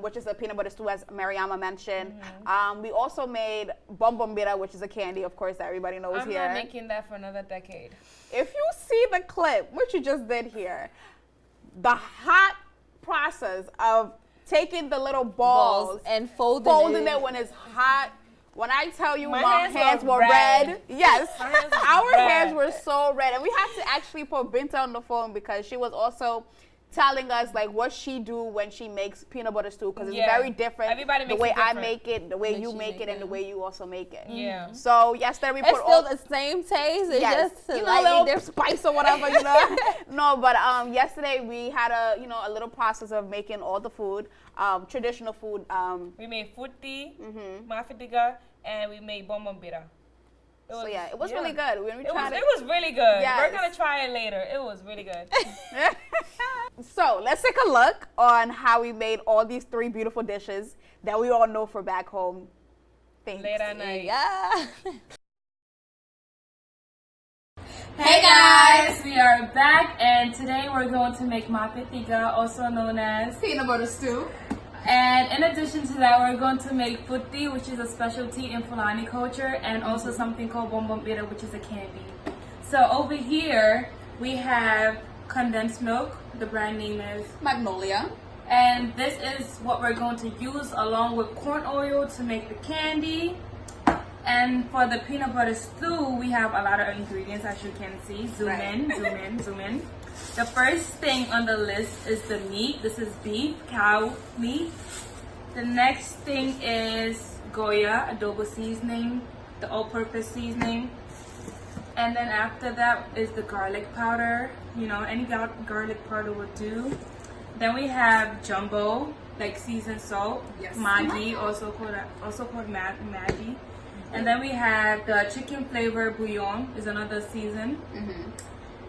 which is a peanut butter stew, as Mariama mentioned. We also made bombombira, which is a candy, of course, that everybody knows here. I'm not making that for another decade. If you see the clip, which you just did here, the hot process of taking the little balls and folding it when it's hot. When I tell you my hands were red. Yes, our hands were so red. And we had to actually put Binta on the phone because she was also telling us like what she do when she makes peanut butter stew because it's very different. Everybody makes the way it I make it, the way you make it, and the way you also make it. Yeah. So yesterday we put it's still the same taste. It's just you know, a little spice or whatever, you know. No, but yesterday we had a little process of making all the food, traditional food. We made futi, mafitiga, and we made bombombira. It was really good. When we tried it was really good. Yes. We're gonna try it later. It was really good. So let's take a look on how we made all these 3 beautiful dishes that we all know for back home. Thanks. Late at night. Yeah. Hey guys, we are back, and today we're going to make mafitiga, also known as peanut butter stew. And in addition to that, we're going to make futi, which is a specialty in Fulani culture, and also something called bombombira, which is a candy. So over here, we have condensed milk. The brand name is Magnolia. And this is what we're going to use along with corn oil to make the candy. And for the peanut butter stew, we have a lot of ingredients, as you can see. Zoom in. The first thing on the list is the meat. This is beef, cow meat. The next thing is Goya, adobo seasoning, the all-purpose seasoning. And then after that is the garlic powder. You know, any garlic powder will do. Then we have jumbo, like seasoned salt. Yes. Maggi, also called Maggi. And then we have the chicken flavor bouillon, is another season.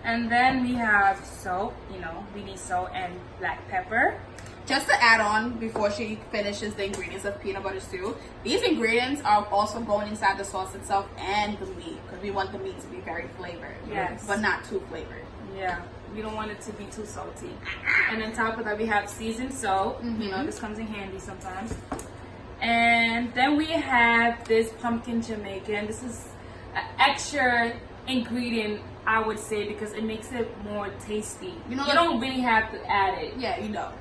And then we have salt, you know, we need salt and black pepper. Just to add on, before she finishes the ingredients of peanut butter stew, these ingredients are also going inside the sauce itself and the meat, because we want the meat to be very flavored. Yes. But not too flavored. Yeah, we don't want it to be too salty. And on top of that, we have seasoned salt. You know, this comes in handy sometimes. And then we have this pumpkin Jamaican. This is an extra ingredient, I would say, because it makes it more tasty. You know, you don't really have to add it. Yeah, you don't.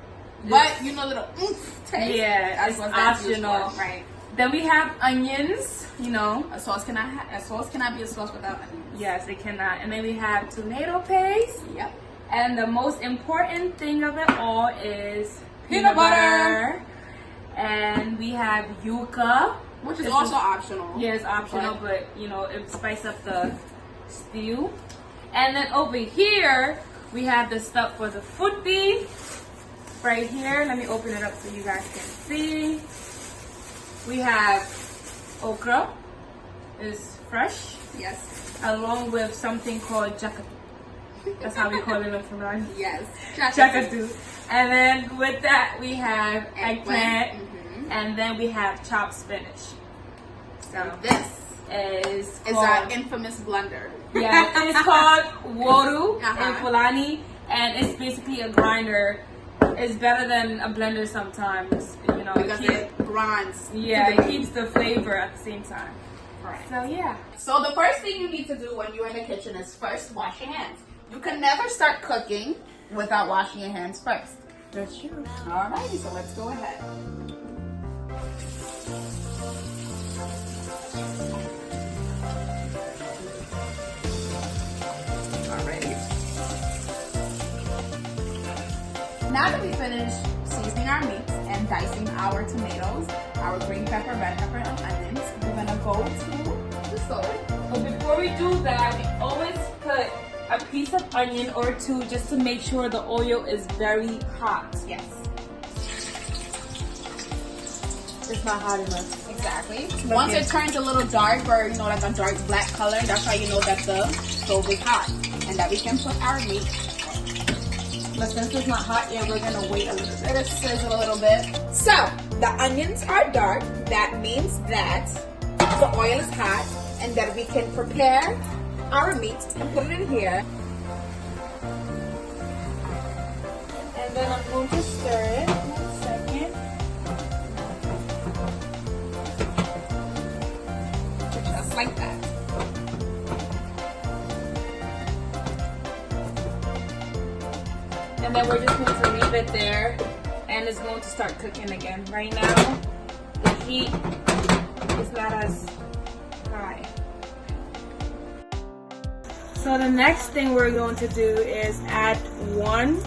But you know, little taste. Yeah, it's optional. Right. Then we have onions. You know, a sauce cannot be a sauce without onions. Yes, it cannot. And then we have tomato paste. Yep. And the most important thing of it all is peanut butter. And we have yuca, which is also optional. Yeah, it's optional, but you know, it spices up the stew. And then over here, we have the stuff for the futi. Right here, let me open it up so you guys can see. We have okra, is fresh. Yes. Along with something called jakatu. That's how we call it in Fulani. Yes. Jakatu. And then with that we have eggplant. And then we have chopped spinach. So this is our infamous blender. Yeah, it's called woru in Fulani, and it's basically a grinder. It's better than a blender sometimes, you know, because it grinds. Yeah, it keeps the flavor at the same time. Right. So yeah. So the first thing you need to do when you're in the kitchen is first wash your hands. You can never start cooking without washing your hands first. That's true. Alrighty, so let's go ahead. Now that we finished seasoning our meats and dicing our tomatoes, our green pepper, red pepper, and onions, we're gonna go to the stove. But before we do that, we always put a piece of onion or two just to make sure the oil is very hot. Yes. It's not hot enough. Exactly. Once it turns a little dark or, you know, like a dark black color, that's how you know that the stove is hot and that we can put our meat. But since it's not hot yet, we're gonna wait a little bit. Let it sizzle a little bit. So, the onions are dark. That means that the oil is hot and that we can prepare our meat and put it in here. And then I'm going to stir it. 1 second. Just like that. And then we're just going to leave it there and it's going to start cooking again. Right now, the heat is not as high. So the next thing we're going to do is add 1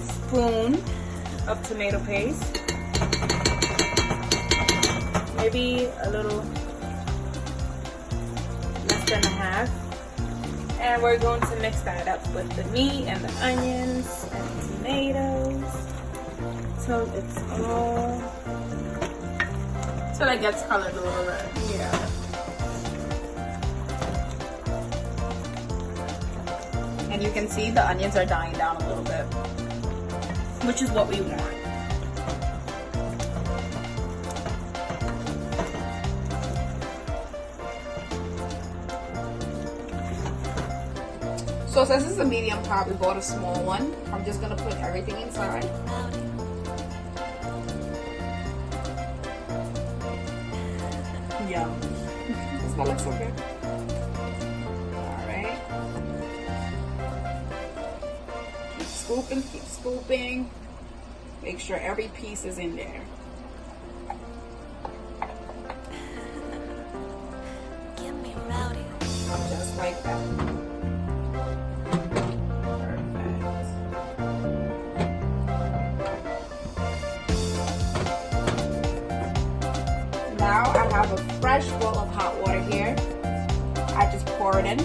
spoon of tomato paste. Maybe a little less than a half. And we're going to mix that up with the meat and the onions and the tomatoes. So it's all... So that gets colored a little red. Yeah. And you can see the onions are dying down a little bit. Which is what we want. So since this is a medium pot, we bought a small one. I'm just gonna put everything inside. Yum. This one looks so good. Alright. Keep scooping, keep scooping. Make sure every piece is in there. Just like that. Now I have a fresh bowl of hot water here. I just pour it in.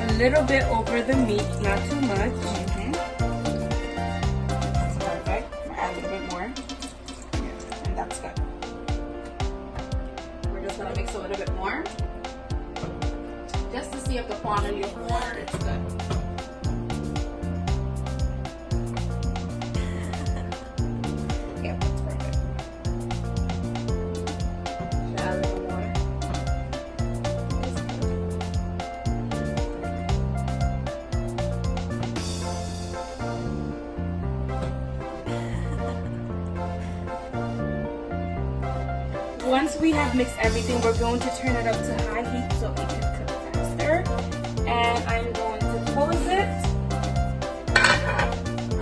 A little bit over the meat, not too much. That's perfect. I'm gonna add a little bit more. And that's good. We're just gonna mix a little bit more. Just to see if the quantity of water is good. Once we have mixed everything, we're going to turn it up to high heat so it can cook faster. And I'm going to close it,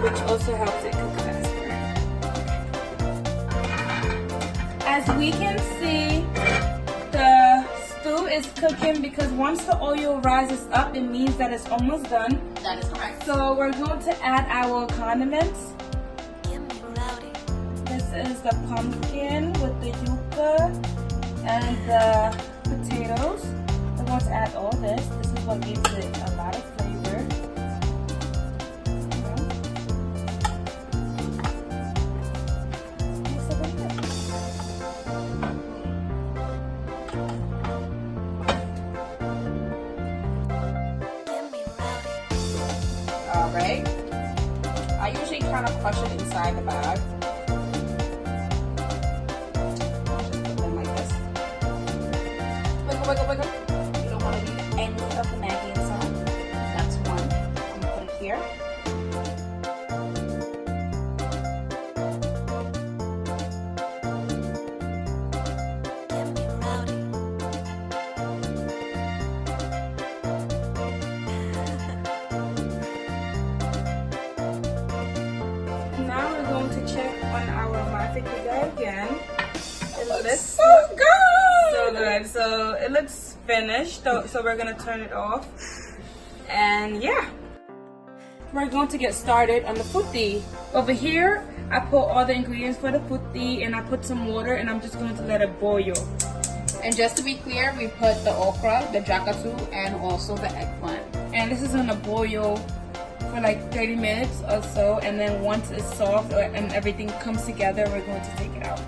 which also helps it cook faster. As we can see, the stew is cooking because once the oil rises up, it means that it's almost done. That is correct. So we're going to add our condiments. This is the pumpkin with the yuca and the potatoes. We're going to add all this. This is what gives it a lot of flavor. Mix everything kind of crush it inside the bag. Just put them like this. Wiggle, wiggle, wiggle. You don't want to leave any of the Maggie inside. That's one. I'm gonna put it here. Now we're going to check on our mafika again. It looks So good! so good. So it looks finished. So we're gonna turn it off. And yeah, we're going to get started on the futti. Over here, I put all the ingredients for the futti, and I put some water, and I'm just going to let it boil. And just to be clear, we put the okra, the jakatu, and also the eggplant. And this is gonna boil for like 30 minutes or so, and then once it's soft and everything comes together, we're going to take it out.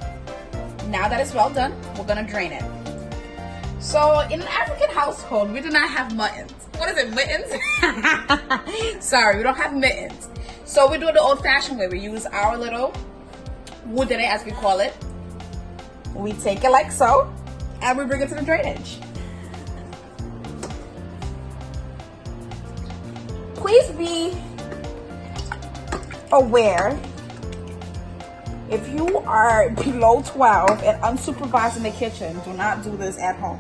Now that it's well done, we're gonna drain it. So in an African household, we do not have muttons. What is it, mittens? Sorry, we don't have mittens. So we do it the old-fashioned way. We use our little wudere, as we call it. We take it like so, and we bring it to the drainage. Please be aware, if you are below 12 and unsupervised in the kitchen, do not do this at home,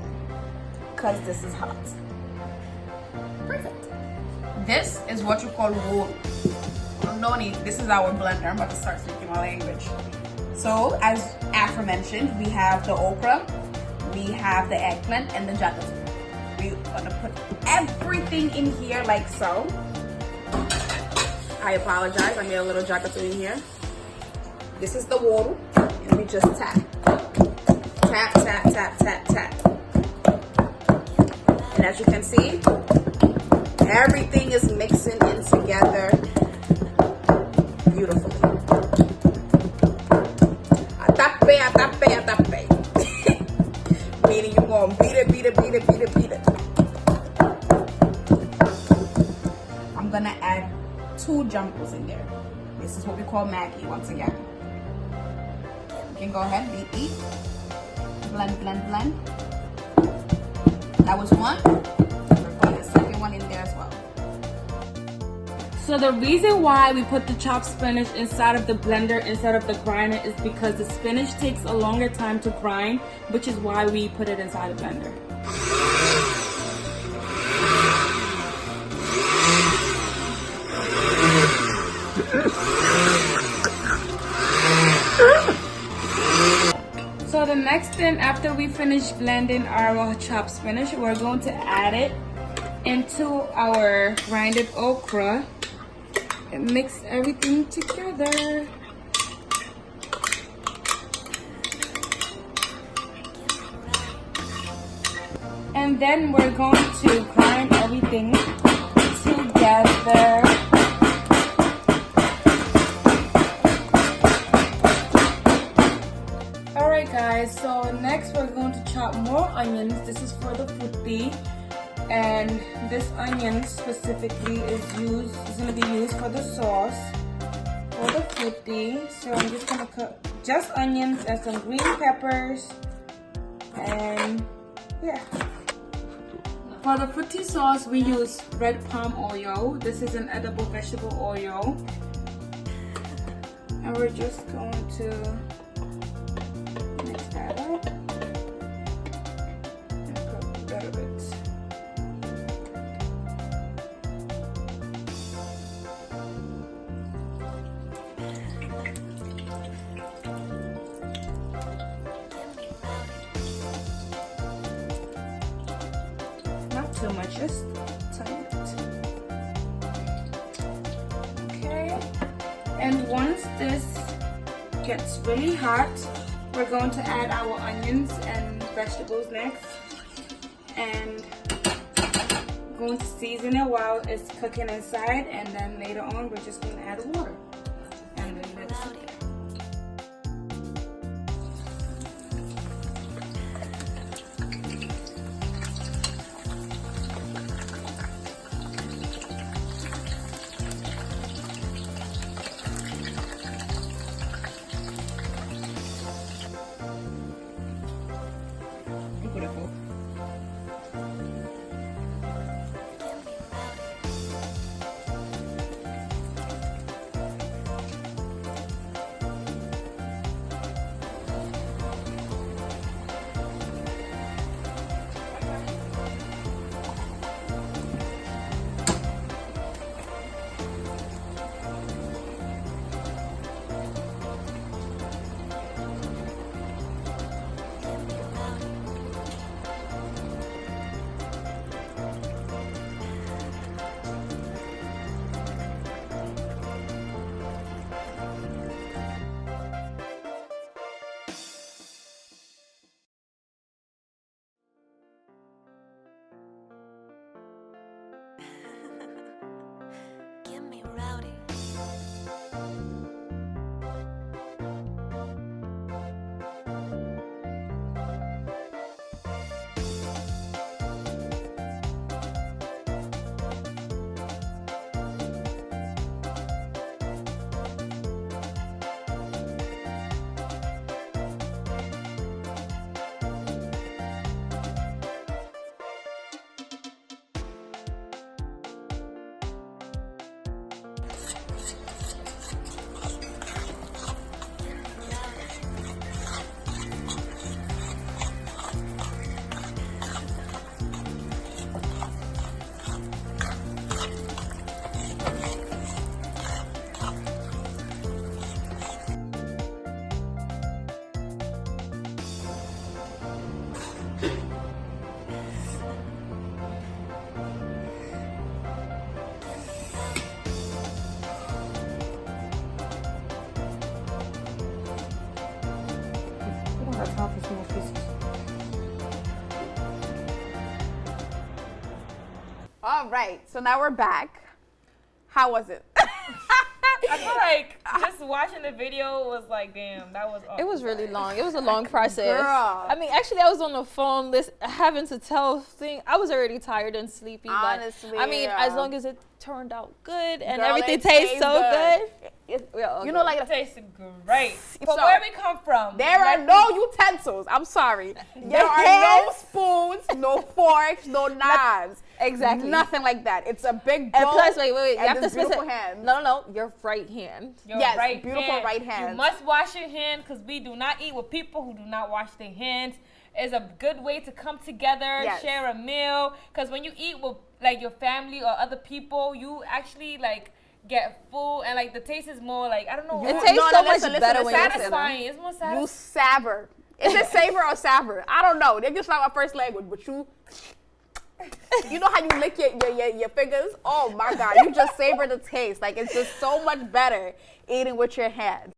because this is hot. Perfect. This is what you call wool. Noni, this is our blender. I'm about to start speaking my language. So, as aforementioned, we have the okra, we have the eggplant, and the jakatu. We're gonna put everything in here like so. I apologize, I made a little jakatu in here. This is the water, and we just tap. Tap, tap, tap, tap, tap. And as you can see, everything is mixing in together beautifully. Atape, atape, atape. Meaning you're going to beat it, beat it, beat it, beat it, beat it. I'm going to add 2 jumpers in there. This is what we call Maggie once again. You can go ahead, beat. Blend, blend, blend. That was one. We're putting the second one in there as well. So the reason why we put the chopped spinach inside of the blender instead of the grinder is because the spinach takes a longer time to grind, which is why we put it inside the blender. So the next thing after we finish blending our chopped spinach, we're going to add it into our grinded okra and mix everything together. And then we're going to grind everything together. Alright guys, so next we're going to chop more onions. This is for the futti, and this onion specifically is going to be used for the sauce for the futti. So I'm just going to cut just onions and some green peppers, and yeah. For the futti sauce, we use red palm oil. This is an edible vegetable oil, and we're just going to mix that up and put a bit of it. Not too much, just tiny bit. Okay, and once this gets really hot, we're going to add our onions and vegetables next, and going to season it while it's cooking inside, and then later on we're just going to add water and then let it sit there. got time for some more pieces. All right, so now we're back. How was it? I feel like just watching the video was like, damn, that was awesome. It was really long. It was a long process. Girl. I mean, actually, I was on the phone having to tell thing. I was already tired and sleepy. Honestly, but I mean, as long as it turned out good and Girl, everything it tastes so good. good. You know, like it tasted great. But So, where we come from? there are no utensils. I'm sorry. There are no spoons, no forks, no knives. Exactly. Nothing like that. It's a big bowl. And plus, wait. You and have to this beautiful specify. hand. No, your right hand. Your Yes, right beautiful hand. right hand. You must wash your hand because we do not eat with people who do not wash their hands. It's a good way to come together, Yes. share a meal. Because when you eat with like your family or other people, you actually like get full and like the taste is more like, I don't know. It tastes so much better it's when you're satisfying. It's more satisfying. You savor. Is it savor or savor? I don't know. They're just not my first language, but you know how you lick your fingers? Oh my God, you just savor the taste. Like it's just so much better eating with your hands.